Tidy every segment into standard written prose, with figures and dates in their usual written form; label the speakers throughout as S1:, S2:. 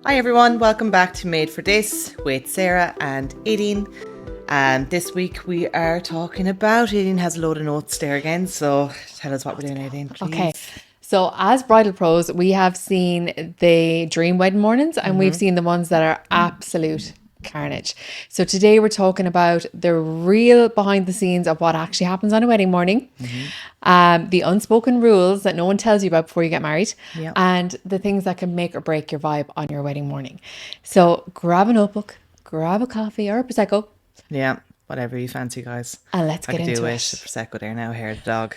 S1: Hi everyone, welcome back to Made for This with Sarah and Aideen. And this week we are talking about, Aideen has a load of notes there again, so tell us what we're doing, Aideen, please.
S2: Okay, so as bridal pros, we have seen the dream wedding mornings and we've seen the ones that are absolute carnage. So today we're talking about the real behind the scenes of what actually happens on a wedding morning, the unspoken rules that no one tells you about before you get married,
S1: Yeah.
S2: and the things that can make or break your vibe on your wedding morning. So grab a notebook, grab a coffee or a Prosecco,
S1: Yeah, whatever you fancy, guys.
S2: and let's
S1: I
S2: get
S1: could
S2: into
S1: do
S2: it.
S1: it. Prosecco there now, hair the dog.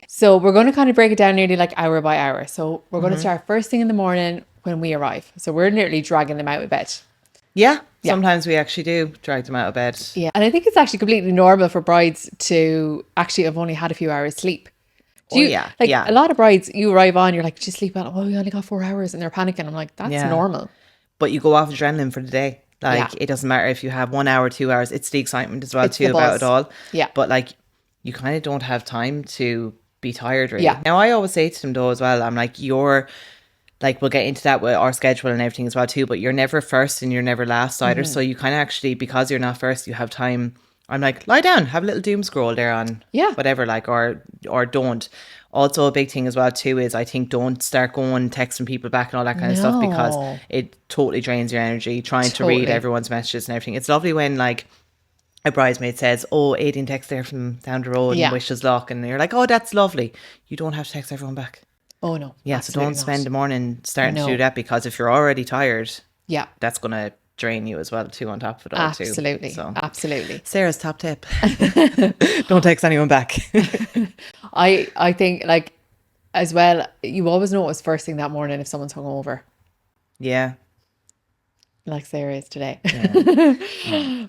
S2: So we're going to kind of break it down nearly like hour by hour. So we're going to start first thing in the morning when we arrive. So we're literally dragging them out of bed.
S1: Yeah, sometimes we actually do drag them out of bed.
S2: Yeah. And I think it's actually completely normal for brides to actually have only had a few hours sleep. Do you,
S1: yeah,
S2: like
S1: yeah.
S2: a lot of brides, you arrive on, you're like, did you sleep well? Oh, you only got 4 hours and they're panicking. I'm like, that's
S1: Yeah.
S2: normal.
S1: But you go off adrenaline for the day. Like,
S2: Yeah.
S1: it doesn't matter if you have 1 hour, 2 hours. It's the excitement as well,
S2: It's
S1: too,
S2: the
S1: about
S2: buzz.
S1: it all.
S2: Yeah.
S1: But, like, you kind of don't have time to be tired, really.
S2: Yeah.
S1: Now, I always say to them, though, as well, I'm like, like, we'll get into that with our schedule and everything as well, too. But you're never first and you're never last either. So you kind of actually, because you're not first, you have time. I'm like, lie down, have a little doom scroll there on
S2: Yeah.
S1: whatever, like, or don't. Also, a big thing as well too is I think don't start going texting people back and all that kind of stuff, because
S2: No.
S1: it totally drains your energy trying to
S2: Totally.
S1: read everyone's messages and everything. It's lovely when like a bridesmaid says, "Oh, Aideen text there from down the road
S2: Yeah.
S1: and wishes luck," and you're like, "Oh, that's lovely." You don't have to text everyone back.
S2: Oh, no.
S1: Yeah, so don't
S2: absolutely
S1: spend the
S2: not.
S1: morning starting to
S2: No.
S1: do that, because if you're already tired,
S2: Yeah.
S1: that's gonna drain you as well too, on top of it all too.
S2: Absolutely.
S1: So
S2: Absolutely.
S1: Sarah's top tip: don't text anyone back.
S2: I think like as well, you always know it was first thing that morning if someone's hungover,
S1: Yeah.
S2: like Sarah is today.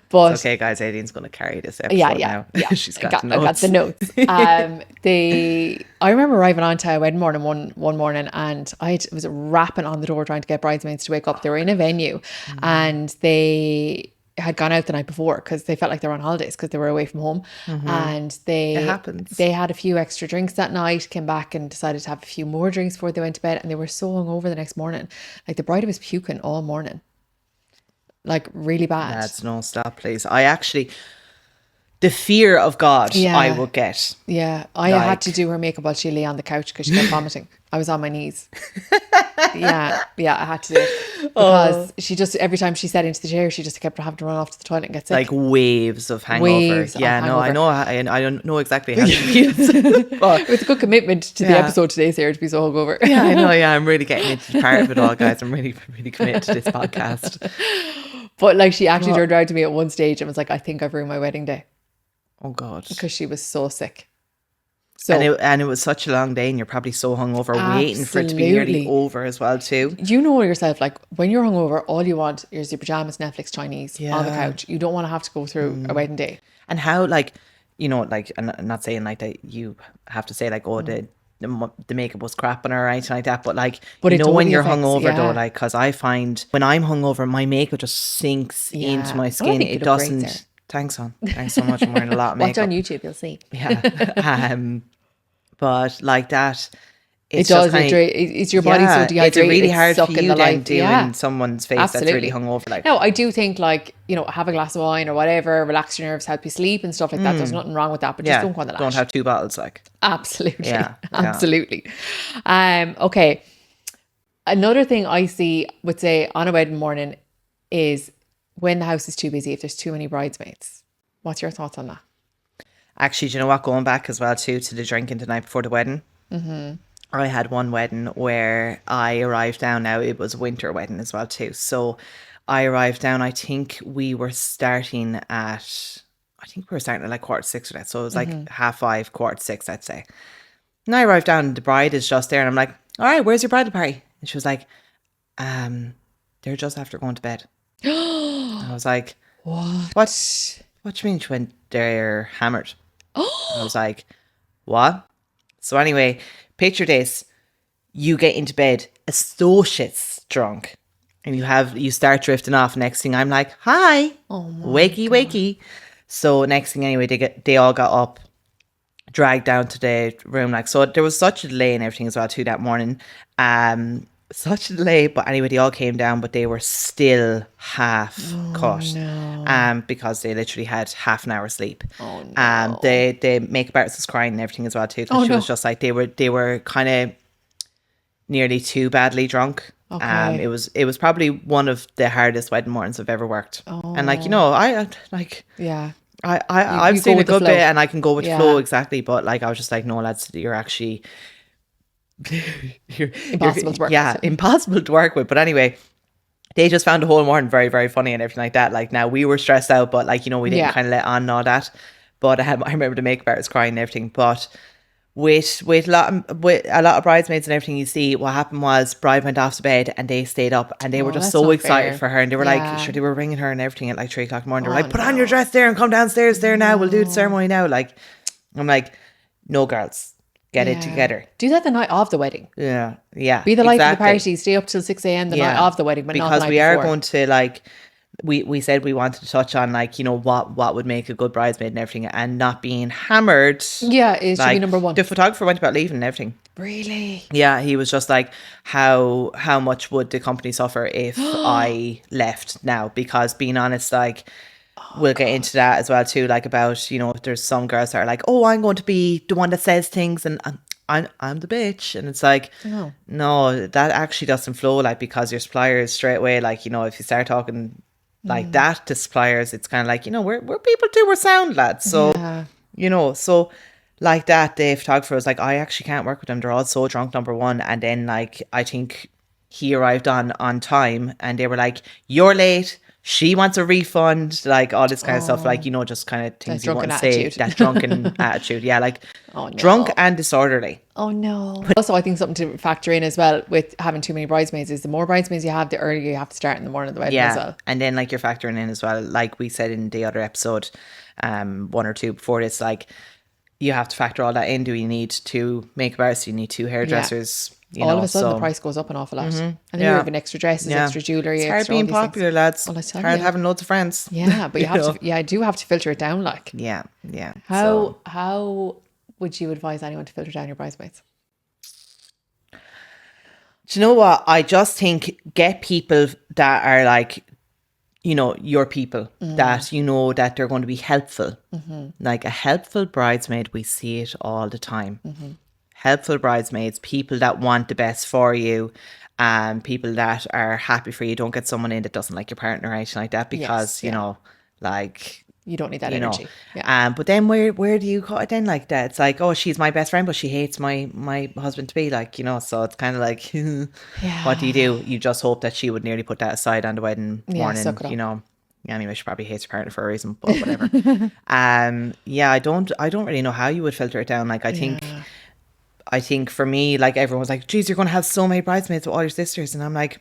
S2: But
S1: Okay, guys, Aideen's going to carry this episode
S2: yeah,
S1: now.
S2: yeah.
S1: She's got the
S2: I got
S1: notes.
S2: the notes. I remember arriving on to a wedding morning one morning, and was rapping on the door trying to get bridesmaids to wake up. They were in a venue, and they had gone out the night before because they felt like they were on holidays because they were away from home, and
S1: It happens.
S2: they had a few extra drinks that night, came back and decided to have a few more drinks before they went to bed, and they were so hungover the next morning. Like the bride was puking all morning, like really bad.
S1: Lads, no, stop, please. I actually, the fear of God I
S2: Yeah.
S1: will get.
S2: Yeah, I had
S1: Like-
S2: to do her makeup while she lay on the couch because she kept vomiting. I was on my knees. Yeah, I had to do it because she just, every time she sat into the chair, she just kept having to run off to the toilet and get sick.
S1: Like waves of hangover.
S2: Waves of
S1: Yeah, no, I
S2: hangover.
S1: know. I don't know exactly how she feels. But
S2: It's a good commitment to the
S1: Yeah.
S2: episode today, Sarah, to be so hungover.
S1: yeah, I know. Yeah, I'm really getting into the part of it all, guys. I'm really, really committed to this podcast.
S2: But like she actually turned around to me at one stage and was like, I think I've ruined my wedding day
S1: Oh God.
S2: because she was so sick. So
S1: And it was such a long day, and you're probably so hungover, waiting for it to be nearly
S2: Absolutely.
S1: over as well too.
S2: you know yourself, like when you're hungover, all you want is your pajamas, Netflix, Chinese on the
S1: Yeah.
S2: couch. You don't want to have to go through a wedding day.
S1: And how, like, you know, like, and I'm not saying like that you have to say like, oh, the makeup was crap on her or anything like that, but like,
S2: But
S1: you
S2: it
S1: know, when
S2: totally
S1: you're
S2: affects-
S1: hungover though,
S2: yeah.
S1: like, because I find when I'm hungover, my makeup just sinks
S2: Yeah.
S1: into my
S2: Oh, I
S1: skin.
S2: think you
S1: It
S2: look great,
S1: doesn't.
S2: Sarah.
S1: Thanks, on. Thanks so much. I'm wearing a lot of
S2: Watch
S1: makeup.
S2: on YouTube, you'll see.
S1: Yeah. But like that,
S2: It
S1: it's
S2: does.
S1: just kinda,
S2: It's your body so
S1: yeah,
S2: dehydrated.
S1: it's really hard for
S2: sucking
S1: you
S2: the
S1: then
S2: life.
S1: doing
S2: Yeah,
S1: someone's face that's really
S2: absolutely.
S1: hungover. Like,
S2: No, I do think like, have a glass of wine or whatever, relax your nerves, help you sleep and stuff like that. There's nothing wrong with that, but just
S1: yeah,
S2: don't go on the lash.
S1: don't have two bottles. Like,
S2: Absolutely.
S1: Yeah, yeah.
S2: Absolutely. Okay. Another thing I see would say on a wedding morning is when the house is too busy, if there's too many bridesmaids. What's your thoughts on that?
S1: actually, do you know what? Going back as well too to the drinking the night before the wedding. I had one wedding where I arrived down. Now it was a winter wedding as well too. So I arrived down. I think we were starting at. I think we were starting at like 4:45 or that. So it was like 5:30, 4:45, I'd say. And I arrived down. And the bride is just there, and I'm like, "All right, where's your bridal party?" And she was like, "They're just after going to bed." I was like,
S2: What?
S1: What do you mean?" She went, "They're hammered." I was like, "What?" So anyway, picture this. You get into bed, associates drunk, and you start drifting off. Next thing I'm like, "Hi." Wakey, wakey. So next thing anyway, they all got up, dragged down to the room. Like, so there was such a delay and everything as well too that morning. such a delay. But anyway, they all came down, but they were still half
S2: Oh
S1: cut,
S2: no.
S1: because they literally had half an hour sleep.
S2: Oh no.
S1: The makeup artist was crying and everything as well too, because
S2: Oh
S1: she was
S2: no.
S1: just like they were kind of nearly too badly drunk.
S2: Okay.
S1: It was probably one of the hardest wedding mornings I've ever worked. And like, you
S2: Oh
S1: know, I like
S2: yeah.
S1: I've
S2: You go
S1: seen a
S2: with the
S1: good bit
S2: flow.
S1: and I can go with the flow
S2: Yeah.
S1: exactly, but like I was just like, no, lads, you're actually you're
S2: Impossible to work
S1: yeah,
S2: with.
S1: impossible to work with. But anyway, they just found the whole morning very, very funny and everything like that. Like now we were stressed out, but like, you know, we didn't
S2: Yeah.
S1: kind of let on and all that. But I remember the makeup artist crying and everything. But with a lot of bridesmaids and everything, you see what happened was bride went off to bed and they stayed up and they were
S2: Oh,
S1: just
S2: that's
S1: so
S2: not
S1: excited
S2: fair.
S1: for her, and they were like,
S2: Yeah.
S1: sure, they were ringing her and everything at like 3 o'clock in the morning. They were
S2: Oh
S1: like, put on your
S2: no.
S1: dress there and come downstairs there now. We'll do the
S2: No.
S1: ceremony now. Like, I'm like, no, girls, get it
S2: Yeah.
S1: together.
S2: Do that the night of the wedding.
S1: Yeah, yeah,
S2: Be the life of the
S1: exactly.
S2: party. Stay up till 6 a.m. the night
S1: Yeah,
S2: of the wedding, but not the
S1: because
S2: night
S1: we are
S2: before.
S1: going to like we said we wanted to touch on like, you know, what would make a good bridesmaid and everything, and not being hammered.
S2: Yeah, it should be
S1: Like
S2: number one.
S1: the photographer went about leaving and everything.
S2: Really?
S1: Yeah, he was just like, how much would the company suffer if I left now? Because being honest, like
S2: Oh
S1: we'll get
S2: God.
S1: into that as well too, like about, you know, there's some girls that are like, oh, I'm going to be the one that says things and I'm the bitch, and it's like,
S2: No.
S1: no, that actually doesn't flow, like, because your suppliers straight away, like, you know, if you start talking like that to suppliers, it's kind of like, you know, we're people too, we're sound lads, so
S2: Yeah.
S1: you know, so like that, the photographer was like, I actually can't work with them, they're all so drunk, number one. And then like I think he arrived on time and they were like, you're late, she wants a refund, like all this kind of stuff, like,
S2: Oh,
S1: you know, just kind of
S2: that
S1: things you
S2: drunken
S1: wouldn't say,
S2: attitude.
S1: that drunken attitude, yeah, like
S2: Oh
S1: drunk
S2: no.
S1: and disorderly.
S2: Oh no. Also, I think something to factor in as well with having too many bridesmaids is the more bridesmaids you have, the earlier you have to start in the morning of the wedding as
S1: Yeah,
S2: well.
S1: and then like you're factoring in as well, like we said in the other episode, one or two before this, like you have to factor all that in. Do you need two makeup artists? You need two
S2: Yeah.
S1: hairdressers, you
S2: All of
S1: know,
S2: a sudden the
S1: so
S2: price goes up an awful lot. And then you're
S1: yeah,
S2: having extra dresses,
S1: yeah.
S2: extra
S1: It's
S2: jewellery,
S1: hard
S2: extra all
S1: being
S2: these things.
S1: popular, lads.
S2: Well, I
S1: It's
S2: tell
S1: hard
S2: you.
S1: having loads of friends.
S2: Yeah, but you
S1: You
S2: have
S1: know?
S2: to I do have to filter it down like.
S1: Yeah, yeah. So,
S2: How would you advise anyone to filter down your bridesmaids?
S1: do you know what? I just think get people that are like, you know, your people, that you know that they're going to be helpful. Like a helpful bridesmaid, we see it all the time. Helpful bridesmaids, people that want the best for you, people that are happy for you. Don't get someone in that doesn't like your partner or anything like that,
S2: Yes,
S1: because, you
S2: yeah.
S1: know, like,
S2: You don't need that
S1: you know,
S2: energy. Yeah.
S1: but then where do you cut it then like that? It's like, oh, she's my best friend, but she hates my husband to be, like, you know, so it's kind of like, what do?
S2: Yeah.
S1: You just hope that she would nearly put that aside on the wedding
S2: Yeah,
S1: morning,
S2: suck it
S1: you
S2: up.
S1: know. Anyway, she probably hates her partner for a reason, but whatever. Yeah, I don't really know how you would filter it down. Like,
S2: Yeah.
S1: I think for me, like everyone was like, geez, you're going to have so many bridesmaids with all your sisters. And I'm like,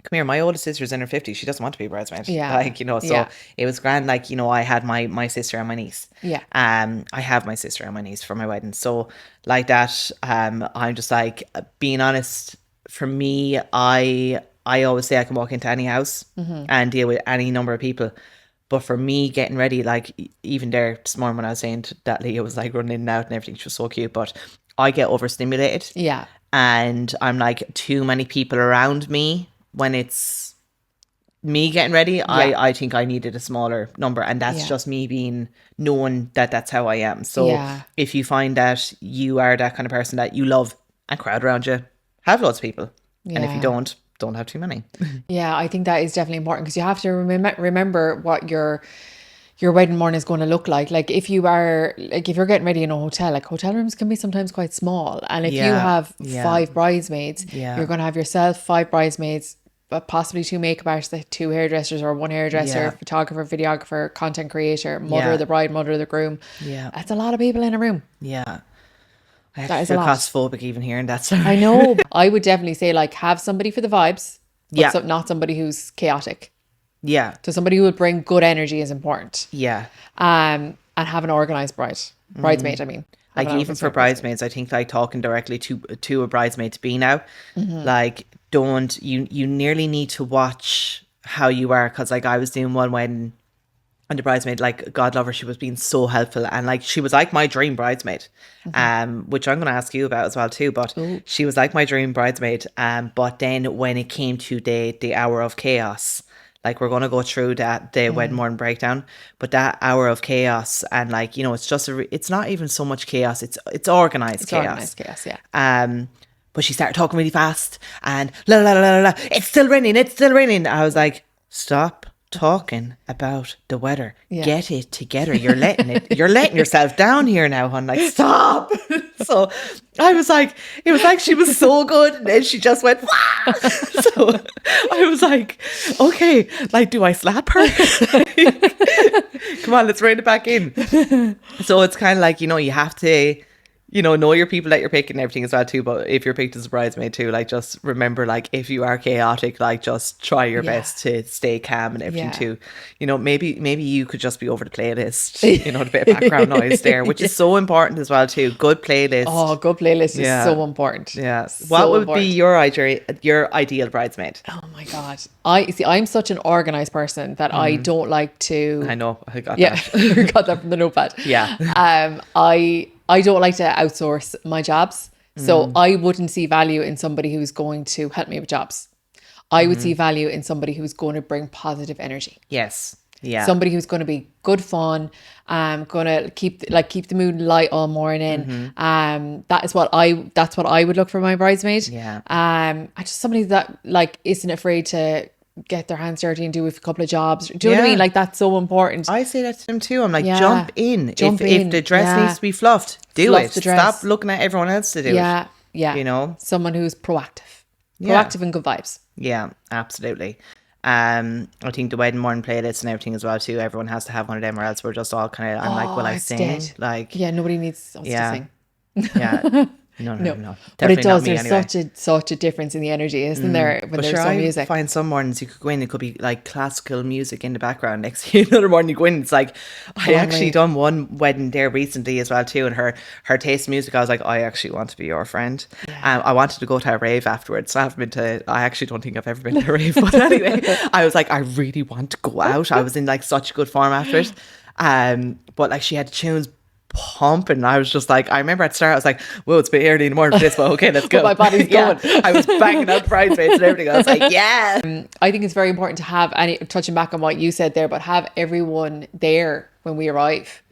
S1: come here, my oldest sister's in her 50s. She doesn't want to be a bridesmaid.
S2: Yeah.
S1: Like, you know, so
S2: Yeah.
S1: it was grand. Like, you know, I had my sister and my niece.
S2: Yeah.
S1: I have my sister and my niece for my wedding. So like that, I'm just like, being honest, for me, I always say I can walk into any house and deal with any number of people. But for me, getting ready, like even there this morning when I was saying that Leah was like running in and out and everything, she was so cute. But I get overstimulated
S2: Yeah.
S1: and I'm like, too many people around me when it's me getting ready.
S2: Yeah.
S1: I think I needed a smaller number, and that's
S2: Yeah.
S1: just me being knowing that that's how I am. So
S2: Yeah.
S1: if you find that you are that kind of person that you love a crowd around you, have lots of people. And if you
S2: Yeah.
S1: don't have too many.
S2: Yeah, I think that is definitely important because you have to remember what your wedding morning is going to look like. Like if you are like if you're getting ready in a hotel, like hotel rooms can be sometimes quite small. And if you
S1: Yeah,
S2: have
S1: yeah,
S2: five bridesmaids,
S1: yeah,
S2: you're going to have yourself, five bridesmaids, but possibly two makeup artists, like two hairdressers or one hairdresser,
S1: yeah,
S2: photographer, videographer, content creator, mother of
S1: yeah,
S2: the bride, mother of the groom.
S1: yeah,
S2: That's a lot of people in a room.
S1: yeah. I
S2: That
S1: actually
S2: is a
S1: feel
S2: lot.
S1: claustrophobic even hearing that
S2: I
S1: story.
S2: know. I would definitely say like have somebody for the vibes, but
S1: Yeah,
S2: not somebody who's chaotic.
S1: yeah,
S2: So somebody who would bring good energy is important.
S1: yeah.
S2: And have an organized bridesmaid. I mean, have
S1: Like
S2: an
S1: even
S2: organized
S1: for
S2: bridesmaid.
S1: bridesmaids, I think like talking directly to a bridesmaid to be now,
S2: Mm-hmm.
S1: like don't you nearly need to watch how you are, because like I was doing one wedding And the bridesmaid, like, God love her, she was being so helpful, and like she was like my dream bridesmaid, which I'm going to ask you about as well too. But
S2: Ooh.
S1: she was like my dream bridesmaid. But then when it came to the hour of chaos, like we're going to go through that the wedding morning breakdown, but that hour of chaos, and like, you know, it's just it's not even so much chaos, it's organized
S2: It's
S1: chaos.
S2: organized chaos, yeah.
S1: But she started talking really fast, and la la la la la, it's still raining, it's still raining. I was like, stop talking about the weather.
S2: Yeah.
S1: Get it together. You're letting yourself down here now, hon. Like, stop. So I was like, it was like she was so good, and then she just went, wah! So I was like, okay, like, do I slap her? Come on, let's rein it back in. So it's kind of like, you know, you have to, you know your people that you're picking and everything as well too. But if you're picked as a bridesmaid too, like, just remember, like, if you are chaotic, like, just try your best to stay calm and everything too. You know, maybe you could just be over the playlist, you know, the bit of background noise there, which is so important as well too. Good playlist.
S2: Oh, good playlist is so important.
S1: Yeah.
S2: So
S1: What would
S2: important.
S1: be your ideal bridesmaid?
S2: Oh my God. I'm such an organized person that I don't like to.
S1: I know. I got
S2: Yeah,
S1: that.
S2: you got that from the notepad.
S1: Yeah.
S2: I don't like to outsource my jobs. So I wouldn't see value in somebody who's going to help me with jobs. I would see value in somebody who's going to bring positive energy.
S1: Yes. Yeah.
S2: Somebody who's going to be good fun, going to keep the mood light all morning. That's what I would look for my bridesmaid.
S1: Yeah.
S2: I just somebody that, like, isn't afraid to get their hands dirty and do a couple of jobs. Do you know what I mean? Like, that's so important.
S1: I say that to them too. I'm like,
S2: Yeah.
S1: jump in.
S2: Jump
S1: if
S2: in.
S1: the dress
S2: Yeah.
S1: needs to be fluffed, do
S2: Fluff
S1: it.
S2: the dress.
S1: Stop looking at everyone else to do it.
S2: Yeah.
S1: You know?
S2: Someone who's proactive.
S1: Yeah.
S2: Proactive and good vibes.
S1: Yeah, absolutely. I think the wedding morning playlist and everything as well too. Everyone has to have one of them, or else we're just all kind of. I'm like, will I
S2: it's
S1: sing?
S2: dead.
S1: Like,
S2: Yeah, nobody needs us
S1: Yeah.
S2: to sing.
S1: yeah, no.
S2: But
S1: Definitely
S2: it does.
S1: not me
S2: There's
S1: anyway.
S2: such a difference in the energy, isn't there, when
S1: But
S2: there's
S1: sure,
S2: some
S1: I
S2: music?
S1: find some mornings you could go in, it could be like classical music in the background. Next thing another morning you go in, it's like, I actually
S2: Maid.
S1: done one wedding there recently as well too, and her taste in music, I was like, I actually want to be your friend. I wanted to go to a rave afterwards. I actually don't think I've ever been to a rave, but anyway, I was like, I really want to go out. I was in like such good form after it. But like, she had tunes pumping. I was just like, I remember at the start I was like, whoa, it's a bit early in the morning for this, but okay, let's go.
S2: But my body's going.
S1: I was banging out bridesmaids and everything. I was like, yeah.
S2: I think it's very important to have, touching back on what you said there, but have everyone there when we arrive.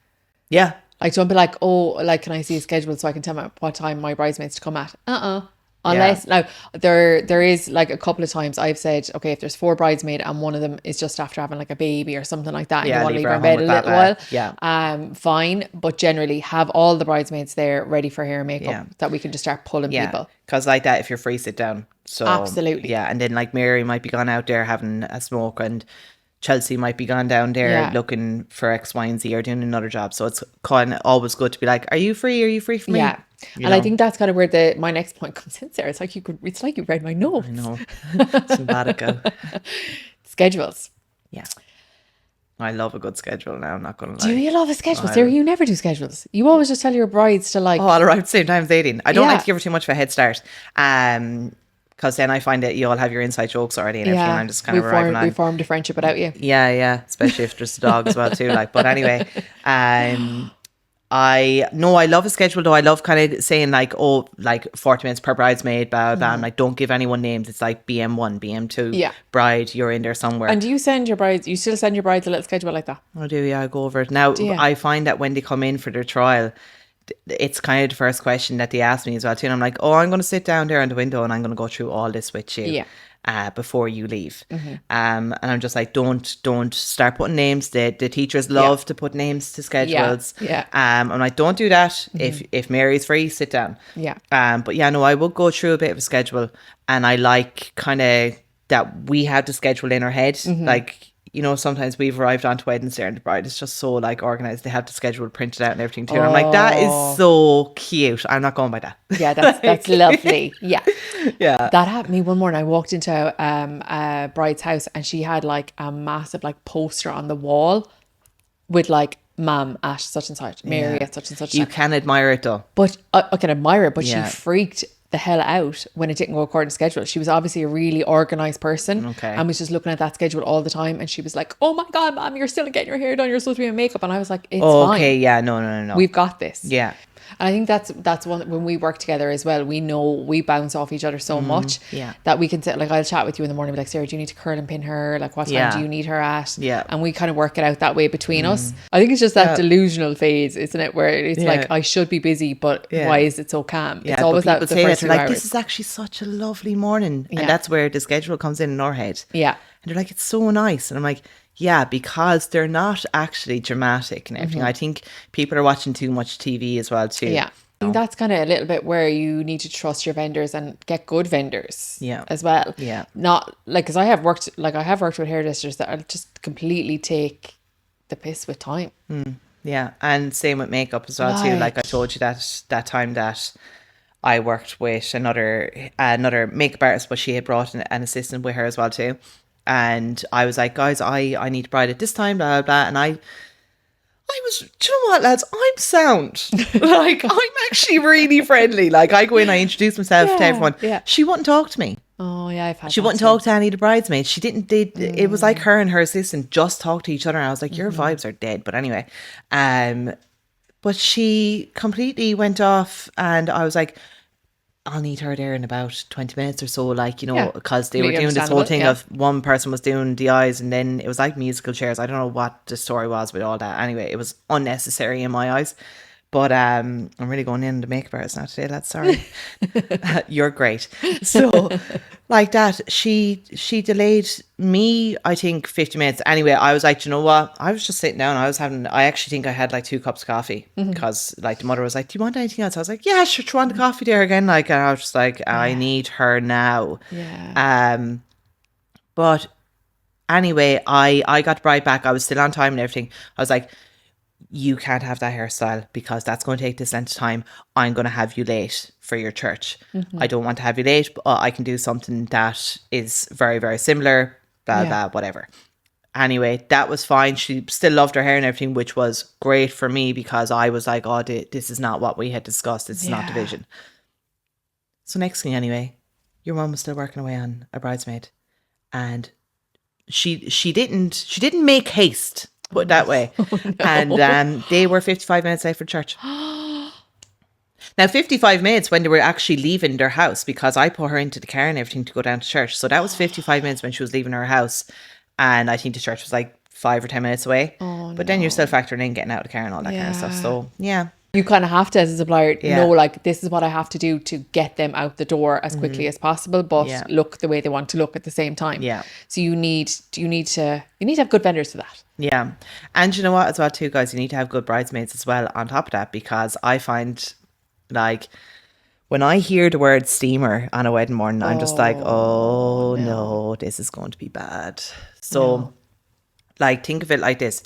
S1: Yeah.
S2: Like, don't be like, oh, like, can I see a schedule so I can tell my, what time my bridesmaids to come at? Unless, now, there is like a couple of times I've said, okay, if there's 4 bridesmaids and one of them is just after having like a baby or something like that, and
S1: Yeah,
S2: you want to
S1: leave
S2: leave
S1: her
S2: her in
S1: at home
S2: bed a
S1: with
S2: little
S1: that,
S2: while, fine. But generally, have all the bridesmaids there ready for hair and makeup,
S1: Yeah.
S2: that we can just start pulling
S1: Yeah.
S2: people.
S1: Because like that, if you're free, sit down. So
S2: Absolutely.
S1: Yeah. And then like Mary might be gone out there having a smoke, and Chelsea might be gone down there
S2: Yeah.
S1: looking for X, Y, and Z, or doing another job. So it's kind of always good to be like, are you free? Are you free for me?
S2: Yeah.
S1: You
S2: And I
S1: know?
S2: think that's kind of where my next point comes in, Sarah. It's like you read my notes.
S1: I know. Sabbatical.
S2: Schedules.
S1: Yeah. I love a good schedule now, I'm not going to
S2: Do
S1: lie.
S2: you love a schedule? Sarah, you never do schedules. You always just tell your brides to like.
S1: Oh, I'll arrive at the same time as 18. I don't
S2: Yeah.
S1: like to give her too much of a head start. Because then I find that you all have your inside jokes already and everything. And I'm just kind of arriving
S2: we
S1: on.
S2: formed a friendship without you.
S1: Yeah. Especially if there's a dog as well too. Like, but anyway, I love a schedule though. I love kind of saying like, oh, like 40 minutes per bridesmaid, blah, blah. I'm like, don't give anyone names. It's like BM1, BM2,
S2: Yeah.
S1: bride, you're in there somewhere.
S2: And do you send your brides? You still send your brides a little schedule like that?
S1: I do, yeah, I go over it. Now,
S2: you?
S1: I find that when they come in for their trial, it's kind of the first question that they ask me as well too. And I'm like, oh, I'm going to sit down there in the window and I'm going to go through all this with you.
S2: Yeah.
S1: Before you leave. And I'm just like, don't start putting names. The teachers love to put names to schedules.
S2: Yeah.
S1: I'm like, don't do that. If Mary's free, sit down.
S2: Yeah.
S1: But yeah, no, I will go through a bit of a schedule, and I like kind of that we have the schedule in our head. Like, you know, sometimes we've arrived onto weddings there and the bride is just so like organized. They have the schedule printed out and everything too. And I'm like, that is so cute. I'm not going by that.
S2: Yeah, that's lovely. Yeah.
S1: Yeah.
S2: That happened to me one morning. I walked into a bride's house and she had like a massive like poster on the wall with like ma'am at such and such, Mary at such and such.
S1: You can admire it though.
S2: But I can admire it, but
S1: Yeah.
S2: she freaked the hell out when it didn't go according to schedule. She was obviously a really organized person,
S1: Okay.
S2: and was just looking at that schedule all the time. And she was like, "Oh my God, Mom, you're still getting your hair done. You're supposed to be in makeup." And I was like, "It's
S1: Okay,
S2: fine.
S1: yeah, no.
S2: We've got this."
S1: Yeah.
S2: And I think that's one, when we work together as well, we know we bounce off each other so much
S1: yeah.
S2: that we can say, like, I'll chat with you in the morning, be like, "Sarah, do you need to curl and pin her? Like, what time
S1: Yeah.
S2: do you need her at?"
S1: Yeah.
S2: And we kind of work it out that way between us. I think it's just that delusional phase, isn't it? Where it's like, I should be busy, but why is it so calm?
S1: Yeah,
S2: It's always
S1: but
S2: that
S1: people
S2: the
S1: say
S2: first
S1: that,
S2: few
S1: they're like,
S2: hours.
S1: this is actually such a lovely morning.
S2: Yeah.
S1: And that's where the schedule comes in our head.
S2: Yeah.
S1: And they're like, it's so nice. And I'm like, yeah, because they're not actually dramatic and everything. I think people are watching too much TV as well too.
S2: Yeah. I think that's kind of a little bit where you need to trust your vendors and get good vendors as well.
S1: Yeah.
S2: Not like, because I have worked with hairdressers that are just completely take the piss with time.
S1: Yeah. And same with makeup as well too. Like I told you that time that I worked with another makeup artist, but she had brought an assistant with her as well too. And I was like, guys, I need to bride at this time, blah, blah, blah. And I was, do you know what, lads? I'm sound. Like, I'm actually really friendly. Like, I go in, I introduce myself to everyone.
S2: Yeah.
S1: She wouldn't talk to me.
S2: Oh yeah, I've had
S1: She
S2: that
S1: wouldn't
S2: too.
S1: talk to any of the bridesmaids. She didn't. It was like her and her assistant just talked to each other. And I was like, your vibes are dead. But anyway, but she completely went off, and I was like, I'll need her there in about 20 minutes or so, like, you know,
S2: Yeah,
S1: because they were
S2: completely
S1: doing this whole thing
S2: understandable,
S1: of one person was doing the eyes, and then it was like musical chairs. I don't know what the story was with all that. Anyway, it was unnecessary in my eyes. But I'm really going in the makeup artist now today, lads. Sorry. You're great. So like that, she delayed me, I think, 50 minutes. Anyway, I was like, "Do you know what? I was just sitting down. I actually think I had like 2 cups of coffee, because like the mother was like, "Do you want anything else?" I was like, "Yeah, sure. Do you want the coffee there again?" Like, and I was just like, I need her now.
S2: Yeah.
S1: But anyway, I got right back. I was still on time and everything. I was like, you can't have that hairstyle because that's going to take this length of time. I'm going to have you late for your church. I don't want to have you late, but I can do something that is very, very similar, blah, blah, whatever. Anyway, that was fine. She still loved her hair and everything, which was great for me, because I was like, oh, this is not what we had discussed. This is not the vision. So next thing anyway, your mum was still working away on a bridesmaid, and she didn't make haste, put it that way. And they were 55 minutes late for church. Now 55 minutes when they were actually leaving their house, because I put her into the car and everything to go down to church. So that was 55 minutes when she was leaving her house, and I think the church was like 5 or 10 minutes away. But then you're still factoring in getting out of the car and all that kind of stuff. So yeah.
S2: You kind of have to, as a supplier, know, like, this is what I have to do to get them out the door as quickly as possible, but look the way they want to look at the same time.
S1: Yeah.
S2: So you need to have good vendors for that.
S1: Yeah. And you know what as well too, guys, you need to have good bridesmaids as well on top of that, because I find, like, when I hear the word steamer on a wedding morning, I'm just like, oh no, this is going to be bad. So like, think of it like this.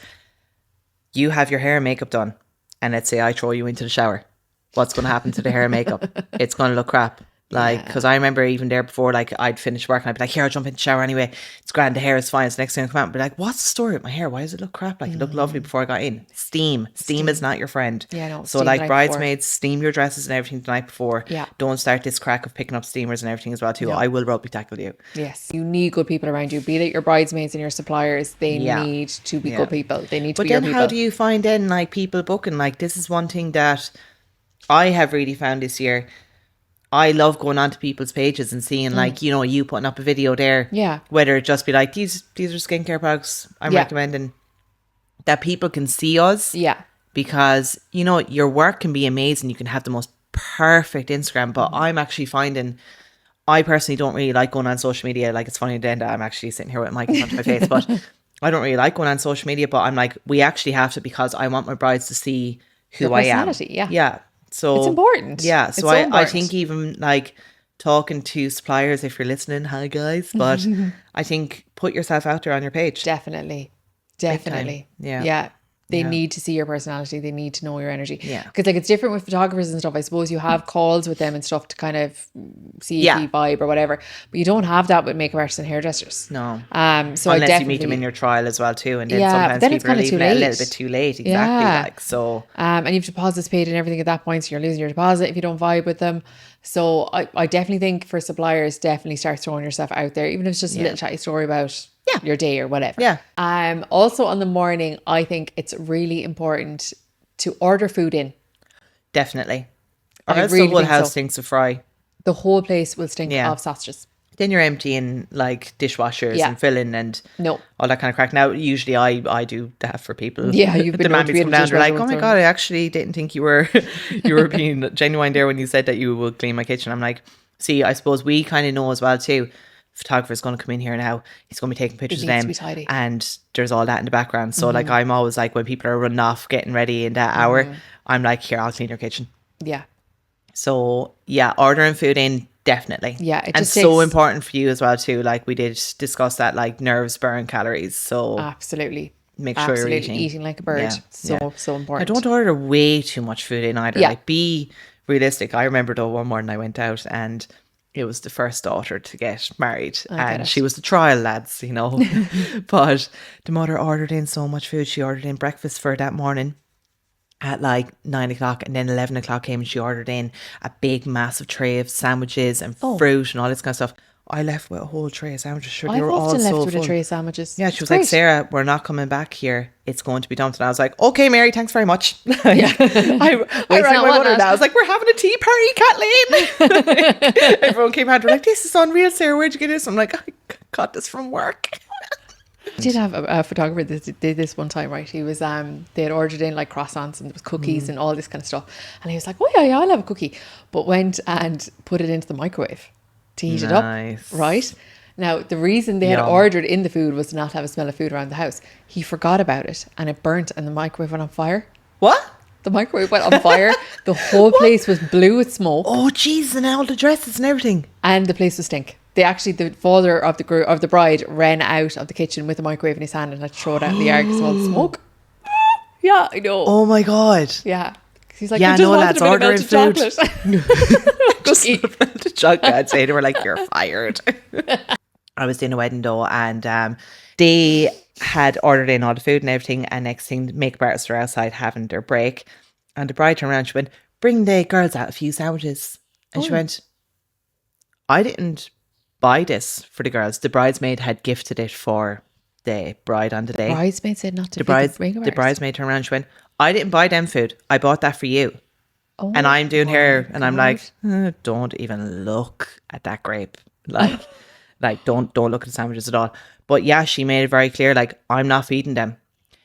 S1: You have your hair and makeup done, and let's say I throw you into the shower. What's going to happen to the hair and makeup? It's going to look crap. Like, because I remember even there before, like, I'd finish work and I'd be like, here, I'll jump in the shower anyway. It's grand, the hair is fine. So next thing I come out and be like, what's the story with my hair? Why does it look crap? Like, it looked lovely before I got in. Steam is not your friend.
S2: Yeah, no.
S1: So like, bridesmaids, steam your dresses and everything the night before.
S2: Yeah.
S1: Don't start this crack of picking up steamers and everything as well too.
S2: No.
S1: I will rugby tackle you.
S2: Yes. You need good people around you. Be that your bridesmaids and your suppliers, they need to be good people. They need to be your people.
S1: But then how do you find then, like, people booking? Like, this is one thing that I have really found this year. I love going onto people's pages and seeing, like, you know, you putting up a video there.
S2: Yeah.
S1: Whether it just be like, these are skincare products I'm recommending, that people can see us.
S2: Yeah.
S1: Because, you know, your work can be amazing. You can have the most perfect Instagram. But I'm actually finding, I personally don't really like going on social media. Like, it's funny then that I'm actually sitting here with a mic in front of my face. But I don't really like going on social media. But I'm like, we actually have to, because I want my brides to see who I am. Yeah. So
S2: it's important.
S1: Yeah. So I think even like talking to suppliers, if you're listening, hi guys, but I think put yourself out there on your page.
S2: Definitely.
S1: Yeah.
S2: Yeah. They need to see your personality. They need to know your energy.
S1: Yeah.
S2: Because like it's different with photographers and stuff. I suppose you have calls with them and stuff to kind of see if you vibe or whatever. But you don't have that with makeup artists and hairdressers.
S1: No.
S2: So I
S1: Unless
S2: definitely,
S1: you meet them in your trial as well too. And then
S2: but
S1: sometimes
S2: then it's
S1: people are
S2: kind of too
S1: leaving it a little
S2: late.
S1: bit too late. Exactly.
S2: Yeah.
S1: Like, so.
S2: And you have deposits paid and everything at that point. So you're losing your deposit if you don't vibe with them. So I definitely think for suppliers, definitely start throwing yourself out there. Even if it's just a little chatty story about your day or whatever.
S1: Yeah.
S2: Also on the morning, I think it's really important to order food in.
S1: Definitely. Or
S2: I
S1: else
S2: really
S1: the whole
S2: think
S1: house
S2: so.
S1: stinks of fry.
S2: The whole place will stink of sausages.
S1: Then you're emptying like dishwashers and filling and all that kind of crack. Now, usually I do that for people.
S2: Yeah, you've been
S1: the
S2: known to
S1: mammies
S2: be
S1: come
S2: in a
S1: down. They're like,
S2: dishwasher
S1: "Oh my
S2: once,
S1: god, I actually didn't think you were being genuine there when you said that you would clean my kitchen." I'm like, see, I suppose we kind of know as well too. Photographer's going to come in here now. He's going to be taking pictures of them, and there's all that in the background. So like, I'm always like, when people are running off, getting ready in that hour, I'm like, here, I'll clean your kitchen.
S2: Yeah.
S1: So yeah, ordering food in, definitely.
S2: Yeah, it
S1: and
S2: just
S1: so
S2: takes-
S1: important for you as well too. Like we did discuss that, like nerves burn calories. So
S2: absolutely.
S1: make sure you're
S2: eating like a bird. So important.
S1: I don't order way too much food in either. Like be realistic. I remember though one morning I went out and it was the first daughter to get married and she was the trial lads, you know. But the mother ordered in so much food. She ordered in breakfast for that morning at like 9 o'clock, and then 11 o'clock came and she ordered in a big massive tray of sandwiches and fruit and all this kind of stuff. I left with a whole tray of sandwiches. Sure, they were all
S2: often left
S1: so
S2: with
S1: full.
S2: a tray of sandwiches.
S1: Yeah, she was like, Sarah, we're not coming back here. It's going to be dumped. And I was like, okay, Mary, thanks very much. I rang my mother now. I was like, we're having a tea party, Kathleen. Everyone came out. They're like, this is unreal, Sarah. Where'd you get this? I'm like, I got this from work.
S2: I did have a photographer that did this one time, right? He was they had ordered in like croissants and there was cookies and all this kind of stuff, and he was like, oh yeah, I'll have a cookie, but went and put it into the microwave to heat it up, right? Now the reason they had ordered in the food was to not have a smell of food around the house. He forgot about it and it burnt and the microwave went on fire.
S1: What?
S2: The microwave went on fire. The whole place was blue with smoke.
S1: Oh jeez, and all the dresses and everything.
S2: And the place was stink. The father of the bride ran out of the kitchen with the microwave in his hand and had to throw it out in the yard because of all the smoke. Yeah, I know.
S1: Oh my god.
S2: Yeah. He's like,
S1: yeah, no, lads, ordering food.
S2: Cookie.
S1: Chocolate. I'd say they were like, you're fired. I was doing a wedding though, and they had ordered in all the food and everything, and next thing, makeup artists were outside having their break, and the bride turned around, she went, bring the girls out a few sandwiches. And she went, I didn't buy this for the girls. The bridesmaid had gifted it for the bride on the day.
S2: The bridesmaid said not to
S1: the bridesmaid turned around, she went, I didn't buy them food. I bought that for you. Oh, and I'm doing hair, and I'm like, don't even look at that grape. Like, don't look at the sandwiches at all. But yeah, she made it very clear, like, I'm not feeding them.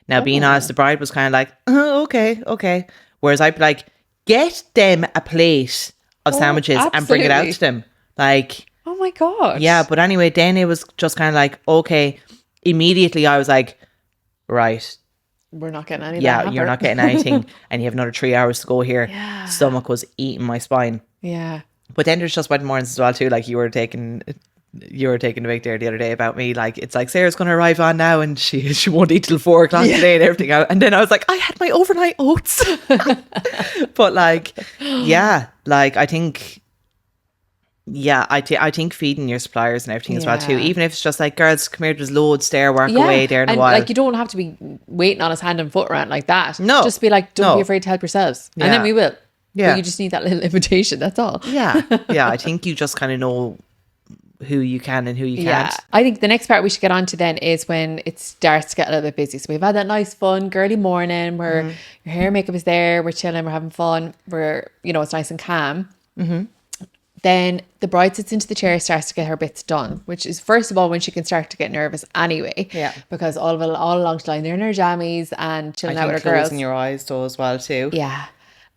S1: Now, being honest, the bride was kind of like, okay. Whereas I'd be like, get them a plate of sandwiches and bring it out to them. Like,
S2: oh my God.
S1: Yeah, but anyway, then it was just kind of like, okay. Immediately I was like, right.
S2: We're not getting anything.
S1: Yeah, you're not getting anything. And you have another 3 hours to go here. Yeah. Stomach was eating my spine.
S2: Yeah.
S1: But then there's just wedding mornings as well too. Like you were taking the big there the other day about me. Like, it's like, Sarah's going to arrive on now and she won't eat till 4 o'clock today and everything. And then I was like, I had my overnight oats. But like, yeah, like I think... Yeah, I think feeding your suppliers and everything as well too. Even if it's just like, girls, come here, there's loads there, work away there in a while.
S2: Like, you don't have to be waiting on his hand and foot around like that.
S1: No.
S2: Just be like, don't be afraid to help yourselves. And then we will.
S1: Yeah.
S2: But you just need that little invitation, that's all.
S1: Yeah. Yeah, I think you just kind of know who you can and who you can't.
S2: I think the next part we should get on to then is when it starts to get a little bit busy. So we've had that nice fun girly morning where your hair and makeup is there, we're chilling, we're having fun, it's nice and calm. Then the bride sits into the chair, starts to get her bits done, which is first of all when she can start to get nervous anyway. Yeah. Because all along the line they're in her jammies and chilling out with her girls.
S1: Closing your eyes though as well too.
S2: Yeah.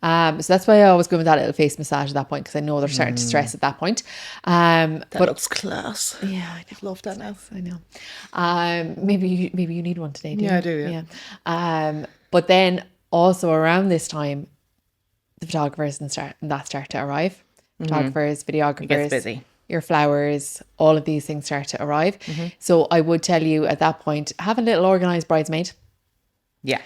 S2: So that's why I always go with that little face massage at that point, because I know they're starting to stress at that point.
S1: That looks class.
S2: Yeah, I
S1: love that now.
S2: I know. Maybe you need one today.
S1: Yeah, I do.
S2: Yeah. But then also around this time, the photographers start to arrive. Photographers, videographers,
S1: it gets busy.
S2: Your flowers, all of these things start to arrive. So I would tell you at that point, have a little organised bridesmaid.
S1: Yeah.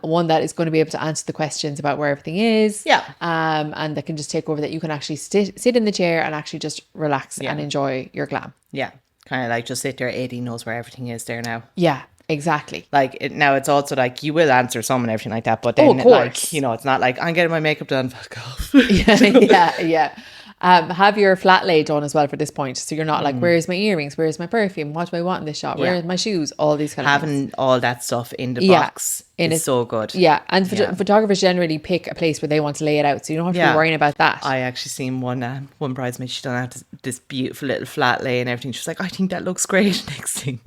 S2: One that is going to be able to answer the questions about where everything is.
S1: Yeah.
S2: And that can just take over, that you can actually sit in the chair and actually just relax and enjoy your glam.
S1: Yeah. Kind of like just sit there. 18 knows where everything is there now.
S2: Yeah, exactly.
S1: Like now it's also like you will answer some and everything like that, but
S2: Oh,
S1: then
S2: of
S1: like,
S2: course.
S1: you know, it's not like I'm getting my makeup done, fuck off.
S2: Yeah. Have your flat lay done as well for this point. So you're not like, where's my earrings? Where's my perfume? What do I want in this shot?
S1: Yeah.
S2: Where's my shoes? All these kind of things.
S1: Having all that stuff in the
S2: Yeah,
S1: box
S2: in
S1: is
S2: it.
S1: so good.
S2: Yeah, and photographers generally pick a place where they want to lay it out, so you don't have to be worrying about that.
S1: I actually seen one bridesmaid, she done out this beautiful little flat lay and everything. She was like, I think that looks great. Next thing,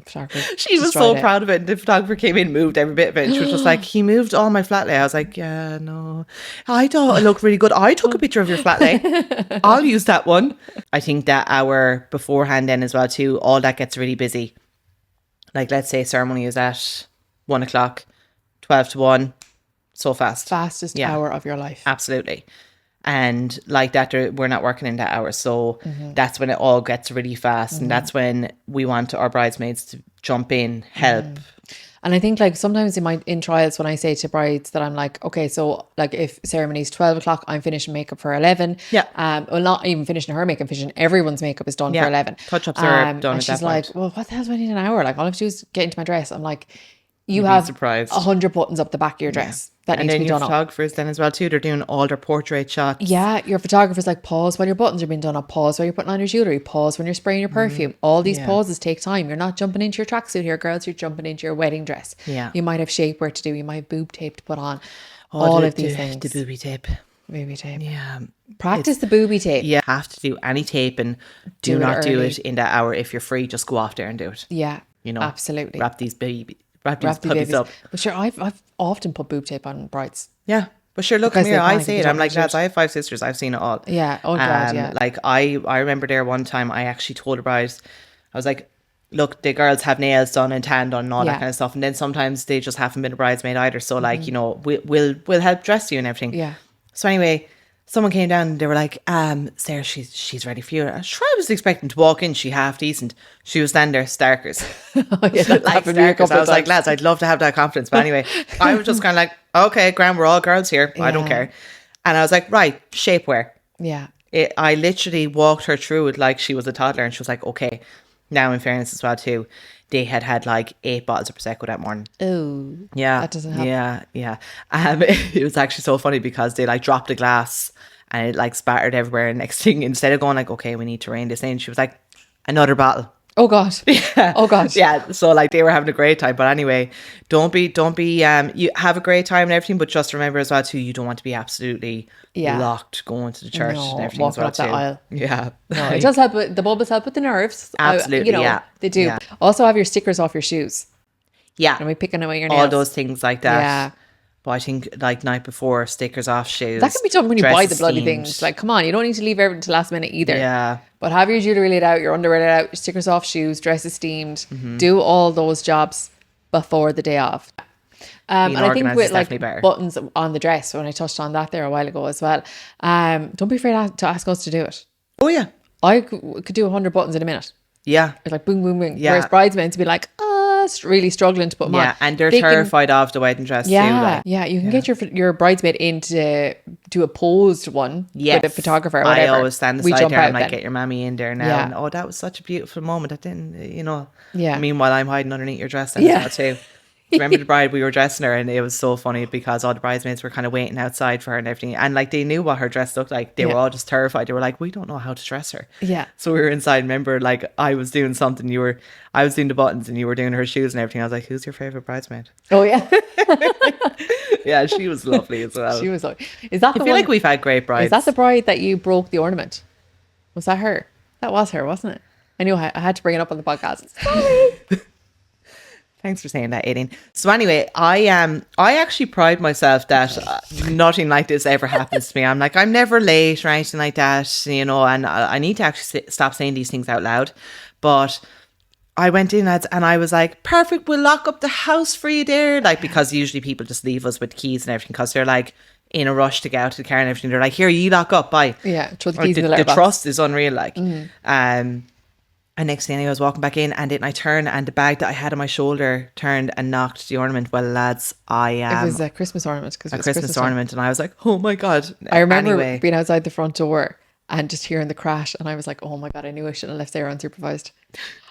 S1: she was so proud of it. And the photographer came in, moved every bit of it. And she was just like, he moved all my flat lay. I was like, yeah, no, I thought it looked really good. I took a picture of your flat lay. I'll use that one. I think that hour beforehand then as well too, all that gets really busy. Like let's say ceremony is at 1 o'clock, 12 to 1, so fast.
S2: Fastest hour of your life.
S1: Absolutely. And like that, we're not working in that hour. So that's when it all gets really fast. And that's when we want our bridesmaids to jump in, help.
S2: And I think like sometimes in trials, when I say to brides that I'm like, okay, so like if ceremony's 12 o'clock, I'm finishing makeup for 11.
S1: Yeah.
S2: Well, not even finishing her makeup, finishing everyone's makeup is done for 11.
S1: Touch-ups are done
S2: and
S1: at that
S2: she's
S1: point.
S2: like, well, what the hell do I need an hour? Like all I have to do is get into my dress. I'm like, you
S1: You'd be
S2: have
S1: surprised.
S2: 100 buttons up the back of your dress that
S1: And
S2: need to
S1: then
S2: be
S1: your
S2: done up.
S1: photographers then as well too, they're doing all their portrait shots.
S2: Yeah, your photographer's like, pause while your buttons are being done up, pause while you're putting on your jewellery, pause when you're spraying your perfume. All these pauses take time. You're not jumping into your tracksuit here, girls. You're jumping into your wedding dress.
S1: Yeah.
S2: You might have shapewear to do. You might have boob tape to put on. All of these things.
S1: The booby tape.
S2: Booby tape.
S1: Yeah.
S2: Practice the booby tape.
S1: You have to do any taping. Do not do it in that hour. If you're free, just go off there and do it.
S2: Yeah.
S1: You know,
S2: absolutely.
S1: Wrap these puppies
S2: babies
S1: up.
S2: But sure, I've often put boob tape on brides.
S1: Yeah. But sure, look,
S2: Because
S1: here,
S2: they
S1: I
S2: panic
S1: see
S2: if
S1: it.
S2: you
S1: I'm
S2: don't
S1: like,
S2: do
S1: lads,
S2: it.
S1: I have 5 sisters. I've seen it all.
S2: Yeah. Oh, God, yeah.
S1: Like, I remember there one time I actually told a bride, I was like, look, the girls have nails done and tan done and all that kind of stuff. And then sometimes they just haven't been a bridesmaid either. So, like, you know, we'll help dress you and everything.
S2: Yeah.
S1: So anyway, someone came down and they were like, Sarah, she's ready for you. I was expecting to walk in. She half decent. She was standing there, starkers.
S2: Like
S1: Starkers. I was like, lads, I'd love to have that confidence. But anyway, I was just kind of like, okay, grand, we're all girls here. I don't care. And I was like, right, shapewear.
S2: Yeah.
S1: I literally walked her through it like she was a toddler. And she was like, okay. Now, in fairness as well, too, they had like 8 bottles of Prosecco that morning.
S2: Oh.
S1: Yeah.
S2: That doesn't happen.
S1: Yeah. It was actually so funny because they like dropped a glass and it like spattered everywhere. And next thing, instead of going like, okay, we need to rein this in, she was like, another bottle.
S2: Oh, God. Yeah. Oh, God.
S1: Yeah. So like they were having a great time. But anyway, don't be, you have a great time and everything. But just remember as well, too, you don't want to be absolutely locked going to the church and everything as
S2: walking
S1: well,
S2: up that
S1: too.
S2: aisle.
S1: Yeah.
S2: No, it does help. The bubbles help with the nerves.
S1: Absolutely,
S2: They do.
S1: Yeah.
S2: Also have your stickers off your shoes.
S1: Yeah.
S2: And we picking away your nails.
S1: All those things like that.
S2: Yeah.
S1: But I think like night before, stickers off shoes.
S2: That can be done when you buy the
S1: dresses
S2: bloody
S1: steamed.
S2: things. Like, come on, you don't need to leave everything to last minute either.
S1: Yeah.
S2: But have your jewellery laid out, your underwear laid out, your stickers off shoes, dresses steamed. Do all those jobs before the day of. And I think with like buttons on the dress, when I touched on that there a while ago as well, don't be afraid to ask us to do it.
S1: Oh, yeah.
S2: I could do 100 buttons in a minute.
S1: Yeah.
S2: It's like boom, boom, boom.
S1: Yeah.
S2: Whereas bridesmaids would be like, really struggling to put them on.
S1: Yeah, and they're terrified of the wedding dress too. Like.
S2: Yeah, you can get your bridesmaid in to do a posed one with a photographer or whatever.
S1: I always stand aside there and like, get your mammy in there now.
S2: Yeah.
S1: And that was such a beautiful moment. I didn't, you know.
S2: Yeah.
S1: Meanwhile, I'm hiding underneath your dress then too. Remember the bride, we were dressing her and it was so funny because all the bridesmaids were kind of waiting outside for her and everything. And like they knew what her dress looked like. They were all just terrified. They were like, we don't know how to dress her.
S2: Yeah.
S1: So we were inside. Remember, like I was doing something. I was doing the buttons and you were doing her shoes and everything. I was like, who's your favorite bridesmaid?
S2: Oh, yeah.
S1: Yeah, she was lovely as well.
S2: She was lovely. Is that
S1: I feel like we've had great brides.
S2: Is that the bride that you broke the ornament? Was that her? That was her, wasn't it? I knew I had to bring it up on the podcast. Sorry.
S1: Thanks for saying that, Aideen. So anyway, I actually pride myself that nothing like this ever happens to me. I'm like, I'm never late or anything like that, you know, and I need to actually stop saying these things out loud. But I went in and I was like, perfect, we'll lock up the house for you there. Like, because usually people just leave us with keys and everything because they're like in a rush to get out to the car and everything. They're like, here, you lock up, bye.
S2: Yeah, throw the keys in the letterbox.
S1: The trust is unreal, like. And next thing I was walking back in, and then I turned, and the bag that I had on my shoulder turned and knocked the ornament. Well, lads,
S2: It was a Christmas ornament because it
S1: a
S2: was
S1: Christmas
S2: Christmas time.
S1: ornament, and I was like, oh my God.
S2: I remember
S1: Anyway,
S2: being outside the front door and just hearing the crash, and I was like, "Oh my God, I knew I shouldn't have left there unsupervised."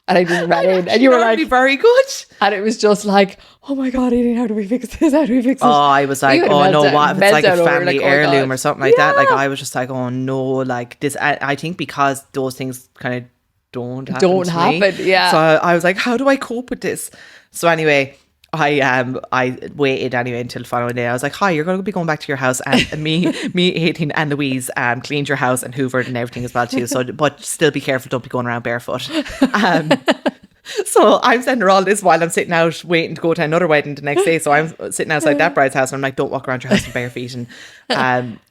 S2: And I just ran in, and you were like,
S1: very good.
S2: and it was just like, "Oh my God, Aidan, how do we fix this? How do we fix this?"
S1: Oh, I was like,
S2: You had
S1: oh
S2: a
S1: no,
S2: meltdown-
S1: what if it's like a
S2: meltdown over it,
S1: family
S2: like, oh my
S1: heirloom
S2: God.
S1: or something like that? Like,
S2: Yeah.
S1: I was just like, oh no, like this. I think because those things kind of don't happen
S2: Don't
S1: to
S2: happen,
S1: me.
S2: yeah.
S1: So I was like, how do I cope with this? So anyway, I waited anyway until the following day. I was like, hi, you're going to be going back to your house, and me 18 and Louise cleaned your house and hoovered and everything as well too. So, but still be careful, don't be going around barefoot. Um, So I'm sending her all this while I'm sitting out waiting to go to another wedding the next day. So I'm sitting outside that bride's house, and I'm like, don't walk around your house in bare feet. And